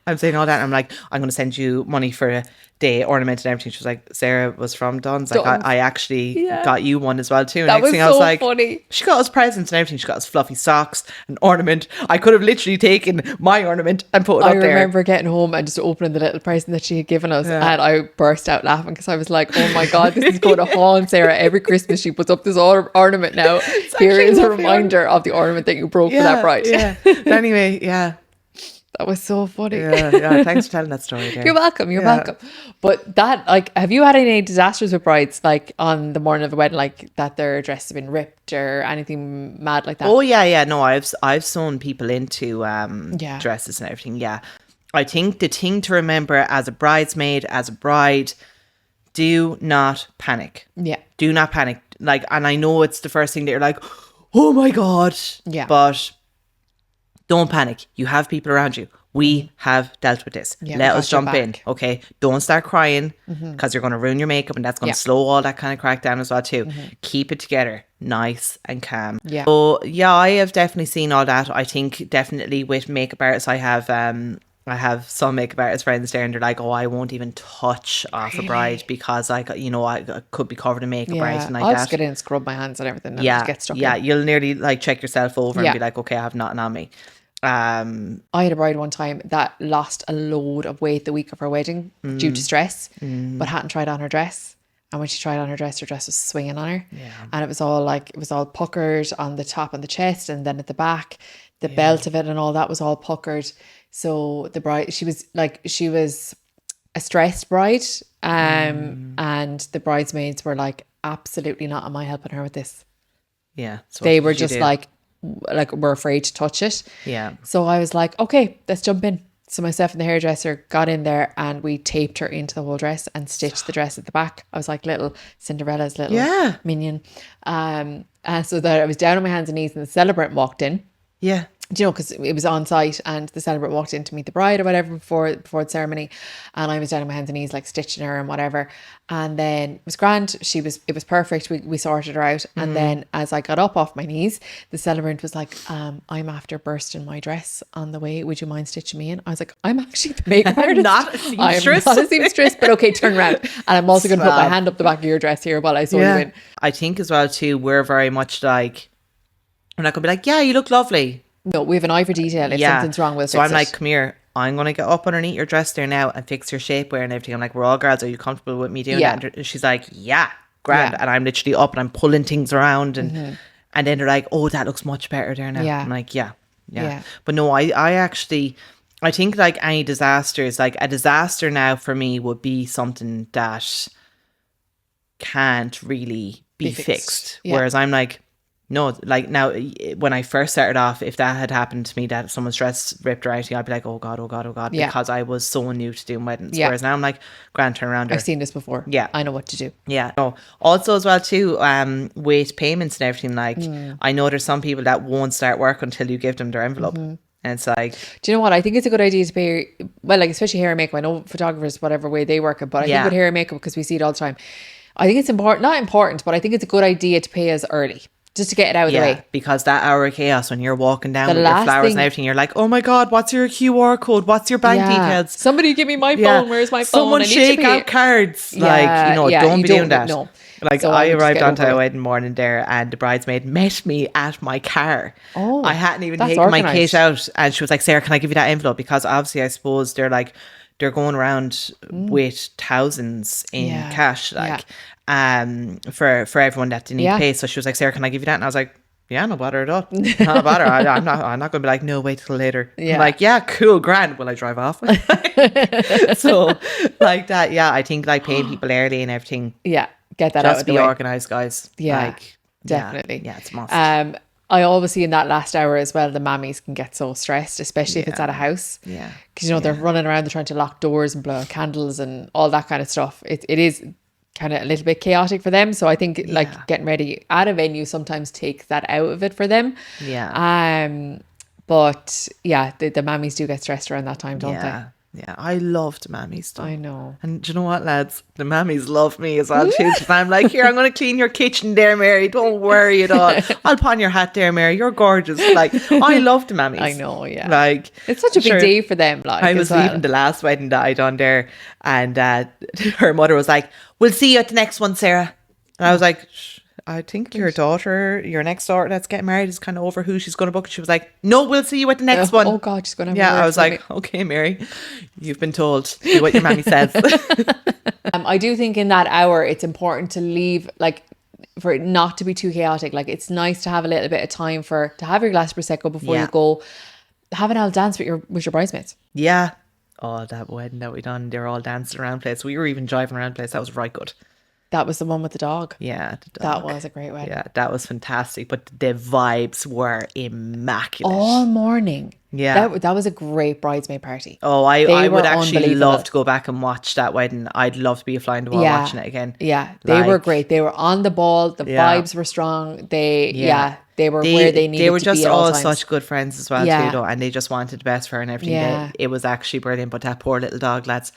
S1: I'm saying all that, and I'm like, I'm going to send you money for the ornament and everything. She was like, Sarah was from Dunn's. Like,
S2: Dunn's.
S1: I actually
S2: Yeah.
S1: got you one as well too. And
S2: That
S1: next
S2: was
S1: thing I was
S2: so
S1: like,
S2: funny.
S1: she got us presents and everything. She got us fluffy socks, an ornament. I could have literally taken my ornament and put it
S2: I
S1: up there.
S2: remember getting home and just opening the little present that she had given us, and I burst out laughing because I was like, "Oh my God, this is going to haunt Sarah every Christmas. She puts up this ornament now. Here
S1: actually
S2: is
S1: a
S2: a
S1: lovely
S2: reminder of the ornament that you broke for that bride."
S1: Yeah. But anyway, yeah.
S2: That was so funny.
S1: Yeah. Thanks for telling that story there.
S2: You're welcome. You're welcome. But that, like, have you had any disasters with brides, like on the morning of the wedding, like that their dress has been ripped or anything mad like that?
S1: Oh yeah. No, I've sewn people into
S2: Yeah.
S1: dresses and everything. Yeah. I think the thing to remember as a bridesmaid, as a bride, do not panic.
S2: Yeah.
S1: Do not panic. Like, and I know it's the first thing that you're like, oh my God.
S2: Yeah.
S1: But don't panic. You have people around you. We have dealt with this.
S2: Yeah, we
S1: Let
S2: got
S1: us
S2: your
S1: jump in.
S2: back.
S1: Okay. Don't start crying because you're going to ruin your makeup, and that's going
S2: Yeah.
S1: to slow all that kind of crack down as well too. Keep it together. Nice and calm.
S2: Yeah.
S1: So yeah, I have definitely seen all that. I think definitely with makeup artists, I have some makeup artist friends there, and they're like, oh, I won't even touch off a bride because I could be covered in makeup or
S2: Yeah.
S1: anything like
S2: I'll
S1: that.
S2: just get in and scrub my hands and everything and
S1: Yeah,
S2: just get stuck
S1: yeah,
S2: in.
S1: you'll nearly like check yourself over
S2: Yeah.
S1: and be like, okay, I have nothing on me.
S2: I had a bride one time that lost a load of weight the week of her wedding due to stress, but hadn't tried on her dress. And when she tried on her dress was swinging on her.
S1: Yeah.
S2: And it was all puckered on the top and the chest, and then at the back, the belt of it and all that was all puckered. So the bride, she was a stressed bride. And the bridesmaids were like, absolutely not. Am I helping her with this?
S1: Yeah, so
S2: They
S1: what
S2: were
S1: did you
S2: just
S1: do?
S2: like we're afraid to touch it.
S1: Yeah.
S2: So I was like, okay, let's jump in. So myself and the hairdresser got in there and we taped her into the whole dress and stitched the dress at the back. I was like little Cinderella's little
S1: Yeah.
S2: minion. And so that I was down on my hands and knees, and the celebrant walked in.
S1: Yeah.
S2: Do you know, because it was on site, and the celebrant walked in to meet the bride or whatever before the ceremony, and I was down on my hands and knees like stitching her and whatever, and then it was grand. It was perfect. We sorted her out, and then as I got up off my knees, the celebrant was like, I'm after bursting my dress on the way. Would you mind stitching me in? I was like, I'm actually the makeup artist.
S1: Not a seamstress.
S2: I'm not a seamstress, but okay, turn around, and I'm also going to put my
S1: Swab.
S2: hand up the back of your dress here while I sew you in.
S1: I think as well too, we're very much like, we're not gonna be like, yeah, you look lovely.
S2: No, we have an eye for detail. If something's wrong, we'll
S1: So
S2: fix
S1: I'm like,
S2: it.
S1: come here. I'm going to get up underneath your dress there now and fix your shapewear and everything. I'm like, we're all girls. Are you comfortable with me doing
S2: Yeah.
S1: that? And she's like, yeah, grand.
S2: Yeah.
S1: And I'm literally up and I'm pulling things around. And then they're like, oh, that looks much better there now.
S2: Yeah.
S1: I'm like, yeah.
S2: Yeah.
S1: But no, I think like any disasters, like a disaster now for me would be something that can't really be
S2: Be fixed.
S1: fixed.
S2: Yeah.
S1: Whereas I'm like, no, like now when I first started off, if that had happened to me, that someone's dress ripped or anything, I'd be like, oh God, oh God, oh God,
S2: Yeah.
S1: because I was so new to doing weddings.
S2: Yeah.
S1: Whereas now I'm like, grand, turn around her.
S2: I've seen this before.
S1: Yeah.
S2: I know what to do.
S1: Yeah. No. Also as well too, with payments and everything, like I know there's some people that won't start work until you give them their envelope. And it's like,
S2: Do you know what? I think it's a good idea to pay, well, like especially hair and makeup. I know photographers, whatever way they work it, but I
S1: Yeah.
S2: think with hair and makeup, because we see it all the time, I think it's not important, but I think it's a good idea to pay us early just to get it out of the
S1: yeah,
S2: way.
S1: because that hour of chaos when you're walking down
S2: The
S1: with your
S2: last
S1: flowers
S2: thing-
S1: and everything, you're like, oh my God, what's your QR code? What's your bank details?
S2: Somebody give me my phone. Where's my phone?
S1: Someone
S2: I need to
S1: shake
S2: pay
S1: out
S2: it.
S1: cards.
S2: Yeah,
S1: Like,
S2: yeah,
S1: don't
S2: you
S1: be doing
S2: don't-
S1: that.
S2: no.
S1: Like,
S2: So
S1: I
S2: I'm just
S1: arrived
S2: getting
S1: onto
S2: over
S1: a
S2: it.
S1: wedding morning there, and the bridesmaid met me at my car.
S2: Oh,
S1: I hadn't even
S2: that's
S1: taken my
S2: organised.
S1: kit out, and she was like, Sarah, can I give you that envelope? Because obviously, I suppose they're going around with thousands in
S2: Yeah,
S1: cash, like,
S2: yeah.
S1: for everyone that didn't need to
S2: Yeah.
S1: pay. So she was like, Sarah, can I give you that? And I was like, yeah, no bother at all. Not a bother. I'm not going to be like, no, wait till later. I'm
S2: Yeah.
S1: like, yeah, cool, grand. Will I drive off? So like that, yeah, I think like paying people early and everything,
S2: Yeah. Get that out
S1: just
S2: of the
S1: be
S2: way.
S1: organized, guys.
S2: Yeah,
S1: Like,
S2: definitely.
S1: Yeah, it's a must.
S2: I always see in that last hour as well, the mammies can get so stressed, especially if it's at a house.
S1: Yeah.
S2: Because, you know, they're running around, they're trying to lock doors and blow out candles and all that kind of stuff. It is kind of a little bit chaotic for them. So I think like getting ready at a venue sometimes takes that out of it for them.
S1: Yeah.
S2: But yeah, the mammies do get stressed around that time, don't
S1: Yeah. Yeah, I loved mammies
S2: they?
S1: though.
S2: I know.
S1: And do you know what, lads? The mammies love me as well too. Because I'm like, here, I'm going to clean your kitchen there, Mary. Don't worry at all. I'll pawn your hat there, Mary. You're gorgeous. Like, I love the mammies.
S2: I know, yeah.
S1: Like,
S2: It's such a big day for them. Like,
S1: I was
S2: as well.
S1: leaving the last wedding that I done there, and her mother was like, "We'll see you at the next one, Sarah." And I was like, I think your next daughter that's getting married is kind of over who she's going to book. She was like, no, we'll see you at the next one.
S2: Oh God, she's going to have a
S1: Yeah,
S2: word
S1: I was
S2: for
S1: like, okay, Mary, you've been told. Do what your mammy says.
S2: I do think in that hour, it's important to leave, like, for it not to be too chaotic. Like, it's nice to have a little bit of time to have your glass of Prosecco before you go. Have an old dance with your bridesmaids.
S1: Yeah. Oh, that wedding that we done, they were all dancing around place. We were even driving around place. That was right good.
S2: That was the one with the dog.
S1: Yeah, the
S2: That
S1: dog.
S2: was a great wedding.
S1: Yeah, that was fantastic. But the vibes were immaculate.
S2: All morning.
S1: Yeah.
S2: That was a great bridesmaid party.
S1: Oh, I
S2: They
S1: would
S2: were
S1: actually
S2: unbelievable.
S1: love to go back and watch that wedding. I'd love to be a fly on the wall watching it again.
S2: Yeah, they were
S1: Like,
S2: great. They were on the ball. The
S1: Yeah.
S2: vibes were strong. They were where they needed
S1: They were
S2: to
S1: just
S2: be at all
S1: all
S2: times.
S1: such good friends as well
S2: Yeah.
S1: too, though, and they just wanted the best for her and everything.
S2: Yeah.
S1: It was actually brilliant. But that poor little dog, lads,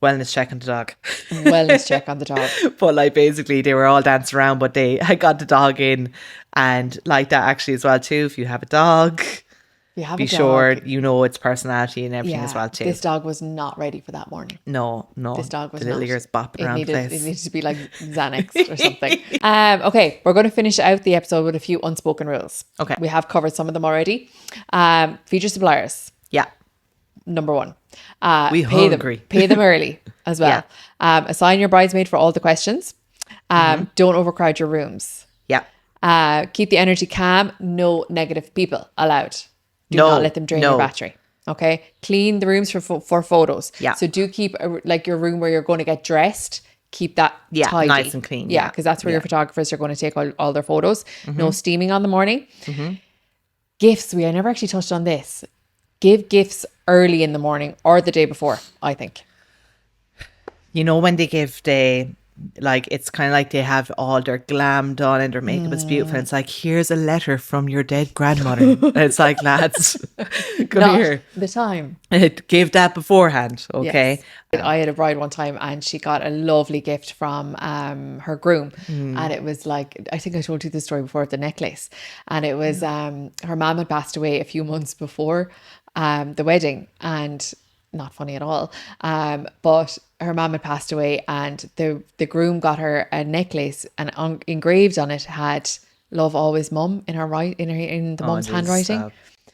S1: wellness check on the dog.
S2: Wellness check on the dog.
S1: But like basically they were all dancing around, but I got the dog in, and like that actually as well too. If you have a dog,
S2: You have
S1: be
S2: a dog.
S1: sure you know its personality and everything as well too.
S2: This dog was not ready for that morning.
S1: No,
S2: This dog was
S1: the little
S2: not.
S1: ears bopping around the
S2: It
S1: place.
S2: needed to be like Xanax or something. Okay, we're going to finish out the episode with a few unspoken rules.
S1: Okay.
S2: We have covered some of them already. Future suppliers,
S1: Yeah,
S2: number one.
S1: We
S2: pay
S1: hungry.
S2: Pay them early as well. Assign your bridesmaid for all the questions. Don't overcrowd your rooms.
S1: yeah,
S2: Keep the energy calm. No negative people allowed. Do
S1: No,
S2: not let them drain your
S1: no.
S2: battery. Okay. Clean the rooms for photos.
S1: Yeah.
S2: So do keep like your room where you're going to get dressed. Keep that tidy.
S1: nice and clean.
S2: Yeah,
S1: Yeah.
S2: because that's where your photographers are going to take all their photos.
S1: Mm-hmm.
S2: No steaming on the morning. Gifts. I never actually touched on this. Give gifts early in the morning or the day before, I think.
S1: You know when they give like it's kind of like they have all their glam done and their makeup is beautiful. And it's like, here's a letter from your dead grandmother. And it's like, lads, come
S2: Not
S1: here.
S2: the time.
S1: Give that beforehand, okay?
S2: Yes. I had a bride one time and she got a lovely gift from her groom. And it was like, I think I told you this story before, the necklace. And it was her mum had passed away a few months before the wedding, and not funny at all. But her mum had passed away, and the groom got her a necklace, and engraved on it had "Love always, Mum" in the mum's handwriting.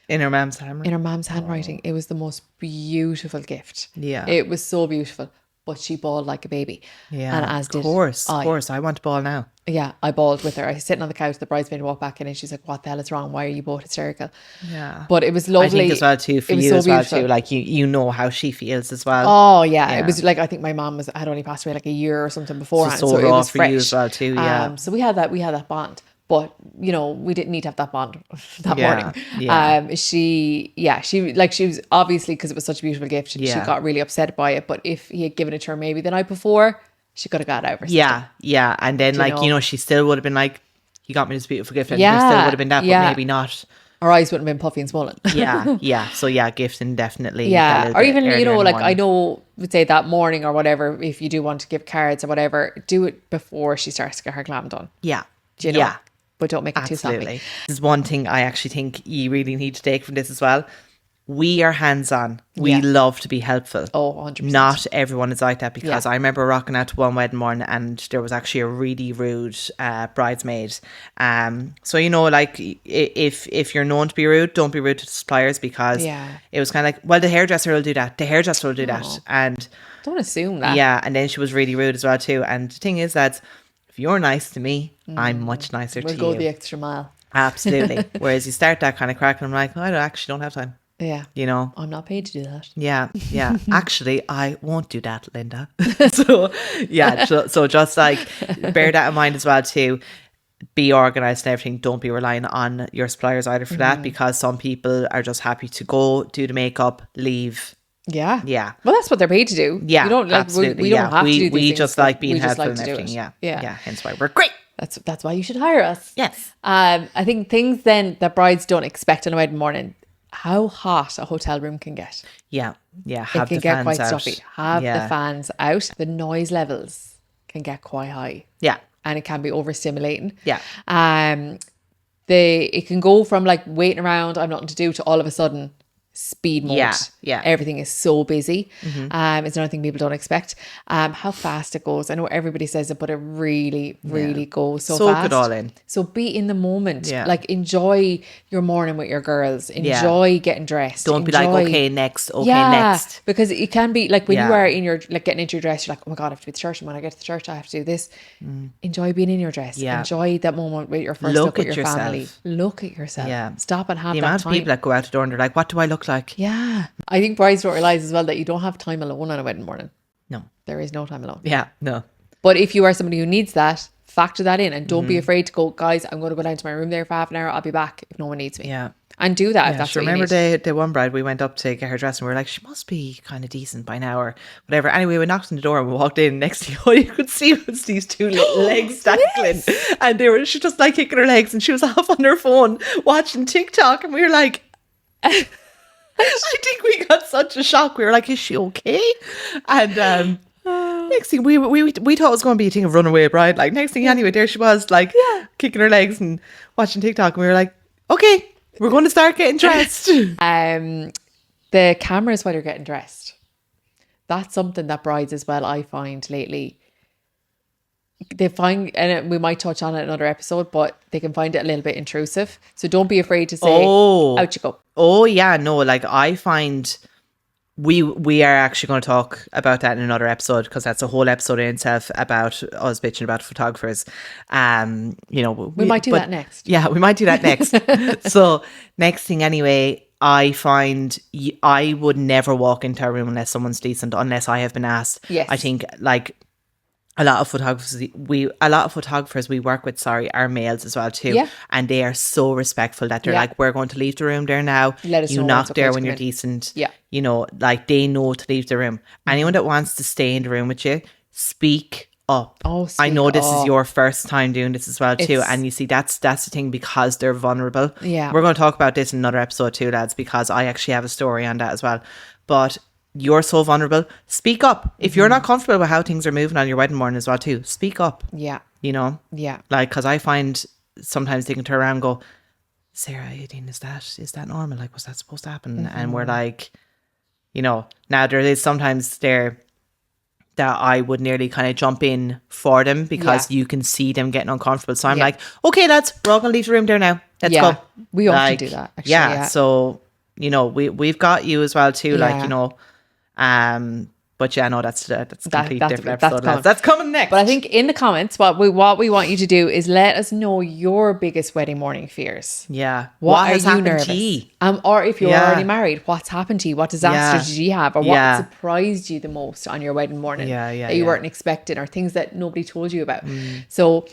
S1: In her mom's handwriting.
S2: In her mom's handwriting. It was the most beautiful gift.
S1: Yeah.
S2: It was so beautiful. But she bawled like a baby.
S1: Yeah,
S2: And as
S1: of
S2: did
S1: course,
S2: I.
S1: of course. I want to ball now.
S2: Yeah, I bawled with her. I was sitting on the couch, the bridesmaid walked back in and she's like, "What the hell is wrong? Why are you both hysterical?"
S1: Yeah.
S2: But it was lovely.
S1: I think as well too, for
S2: It was
S1: you
S2: so
S1: as well
S2: beautiful.
S1: too. Like you know how she feels as well.
S2: Oh yeah.
S1: Yeah.
S2: It was like, I think my mom had only passed away like a year or something beforehand.
S1: so
S2: it
S1: raw
S2: was
S1: for
S2: fresh.
S1: you as well too, yeah.
S2: So we had that bond. But you know, we didn't need to have that bond that
S1: Yeah,
S2: morning.
S1: yeah.
S2: She was obviously, because it was such a beautiful gift, she
S1: Yeah.
S2: got really upset by it. But if he had given it to her maybe the night before, she could have got it out of her system.
S1: Yeah. And then
S2: you know?
S1: she still would have been like, you got me this beautiful gift, and there
S2: Yeah,
S1: still would have been that,
S2: yeah.
S1: but maybe not.
S2: Her eyes wouldn't have been puffy and swollen.
S1: Yeah. So yeah, gifting definitely. that
S2: Yeah,
S1: little
S2: or
S1: bit
S2: even,
S1: earlier in the
S2: like, I
S1: morning.
S2: know, would say that morning or whatever, if you do want to give cards or whatever, do it before she starts to get her glam done.
S1: Yeah.
S2: Do you know?
S1: Yeah.
S2: But don't make it too
S1: Absolutely.
S2: sloppy.
S1: This is one thing I actually think you really need to take from this as well. We are hands-on. We
S2: Yeah.
S1: love to be helpful.
S2: Oh, 100%.
S1: Not everyone is like that, because
S2: Yeah.
S1: I remember rocking out to one wedding morning and there was actually a really rude bridesmaid. So like if you're known to be rude, don't be rude to the suppliers, because
S2: Yeah.
S1: it was kind of like, well, the hairdresser will do that. The hairdresser will do that. And
S2: Don't assume that.
S1: yeah, and then she was really rude as well too. And the thing is that if you're nice to me, I'm much nicer
S2: We'll
S1: to
S2: go
S1: you.
S2: the extra mile.
S1: Absolutely. Whereas you start that kind of crack and I'm like, I actually don't have time.
S2: Yeah.
S1: You know?
S2: I'm not paid to do that.
S1: Yeah. Actually, I won't do that, Linda. So, yeah. So just like bear that in mind as well too. Be organized and everything. Don't be relying on your suppliers either for that, because some people are just happy to go do the makeup, leave.
S2: Yeah.
S1: Yeah.
S2: Well, that's what they're paid to do.
S1: Yeah.
S2: You don't like,
S1: absolutely.
S2: we don't have to do these
S1: we
S2: things,
S1: just
S2: but
S1: like being
S2: we just
S1: helpful
S2: like
S1: and
S2: to do
S1: everything.
S2: it.
S1: Yeah. Hence why we're great.
S2: That's why you should hire us.
S1: Yes.
S2: I think things then that brides don't expect on a wedding morning, how hot a hotel room can get.
S1: Yeah.
S2: It
S1: Have
S2: can
S1: the
S2: get
S1: fans
S2: quite
S1: out.
S2: stuffy. Have
S1: Yeah.
S2: the fans out. The noise levels can get quite high.
S1: Yeah.
S2: And it can be overstimulating.
S1: Yeah.
S2: It can go from like waiting around, I've nothing to do, to all of a sudden speed mode.
S1: Yeah.
S2: Everything is so busy. It's another thing people don't expect. How fast it goes. I know everybody says it, but it really, really goes so fast.
S1: Soak it all in.
S2: So be in the moment.
S1: Yeah.
S2: Like enjoy your morning with your girls. Enjoy getting dressed.
S1: Don't be like, okay, next.
S2: Because it can be like when you
S1: Yeah.
S2: are in your, like getting into your dress, you're like, oh my God, I have to be at the church. And when I get to the church, I have to do this. Enjoy being in your dress.
S1: Yeah.
S2: Enjoy that moment with your first
S1: Look
S2: look at
S1: at
S2: your
S1: yourself.
S2: family. Look at yourself.
S1: Yeah.
S2: Stop and have
S1: The
S2: that
S1: amount
S2: time.
S1: of people that go out the door and they're like, what do I look like?
S2: Yeah. I think brides don't realize as well that you don't have time alone on a wedding morning.
S1: No.
S2: There is no time alone.
S1: Yeah. No.
S2: But if you are somebody who needs that, factor that in and don't be afraid to go, guys, I'm going to go down to my room there for half an hour. I'll be back if no one needs me.
S1: Yeah.
S2: And do that if
S1: Yeah,
S2: that's
S1: sure.
S2: what you
S1: Remember
S2: need.
S1: the one bride, we went up to get her dressed and we were like, she must be kind of decent by now or whatever. Anyway, we knocked on the door and we walked in. Next thing all you could see was these two little legs dangling. And she just like kicking her legs and she was off on her phone watching TikTok. And we were like, I think we got such a shock. We were like, is she okay? And next thing we thought it was going to be a thing of runaway bride. Like next thing anyway, there she was like kicking her legs and watching TikTok. And we were like, okay, we're going to start getting dressed.
S2: The cameras while you're getting dressed. That's something that brides as well, I find lately. They find, and we might touch on it in another episode, but they can find it a little bit intrusive. So don't be afraid to say, out you go.
S1: Oh yeah, no, like I find we are actually going to talk about that in another episode because that's a whole episode in itself about us bitching about photographers. We
S2: might do that next.
S1: Yeah, we might do that next. So next thing anyway, I find I would never walk into a room unless someone's decent, unless I have been asked.
S2: Yes.
S1: I think like a lot of photographers we work with, are males as well too.
S2: Yeah.
S1: And they are so respectful that they're like, we're going to leave the room there now.
S2: Let us
S1: you
S2: know
S1: knock
S2: when it's okay
S1: there
S2: to
S1: when
S2: come
S1: you're
S2: in.
S1: decent.
S2: Yeah.
S1: Like they know to leave the room. Anyone that wants to stay in the room with you, speak up.
S2: Oh,
S1: I know
S2: speak
S1: this is
S2: up.
S1: your first time doing this as well too.
S2: It's-
S1: And you see, that's the thing, because they're vulnerable.
S2: Yeah.
S1: We're going to talk about this in another episode too, lads, because I actually have a story on that as well. But you're so vulnerable. Speak up. If you're not comfortable with how things are moving on your wedding morning as well too, speak up.
S2: Yeah.
S1: Yeah. Like, because I find sometimes they can turn around and go, Sarah, Aideen, is that normal? Like, was that supposed to happen? And we're like, now there is sometimes there that I would nearly kind of jump in for them because you can see them getting uncomfortable. So I'm like, okay, lads, we're all going to leave the room there now. Let's go.
S2: We often do that, actually. Yeah.
S1: So, we've got you as well too.
S2: Yeah.
S1: Like, but yeah, no, that's a completely different episode.
S2: coming.
S1: That's coming next.
S2: But I think in the comments, what we want you to do is let us know your biggest wedding morning fears.
S1: yeah.
S2: What
S1: has
S2: are you
S1: happened
S2: nervous?
S1: to you?
S2: Or if you're
S1: Yeah.
S2: already married, what's happened to you? What disasters did you have? Or what
S1: Yeah.
S2: surprised you the most on your wedding morning that you
S1: Yeah.
S2: weren't expecting, or things that nobody told you about? So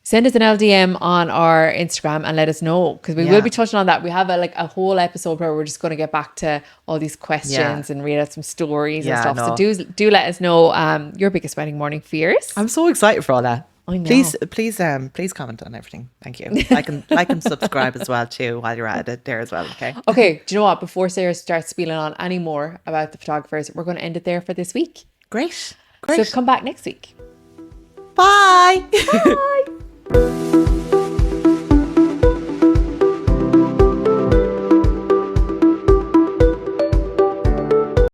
S2: send us an LDM on our Instagram and let us know, because we will be touching on that. We have a whole episode where we're just going to get back to all these questions and read out some stories and stuff.
S1: no.
S2: So do let us know your biggest wedding morning fears.
S1: I'm so excited for all that.
S2: I know.
S1: Please comment on everything. Thank you. Like and subscribe as well too while you're at it there as well. Okay.
S2: Okay, do you know what? Before Sarah starts spieling on any more about the photographers, we're going to end it there for this week.
S1: Great.
S2: So come back next week.
S1: Bye.
S2: Bye.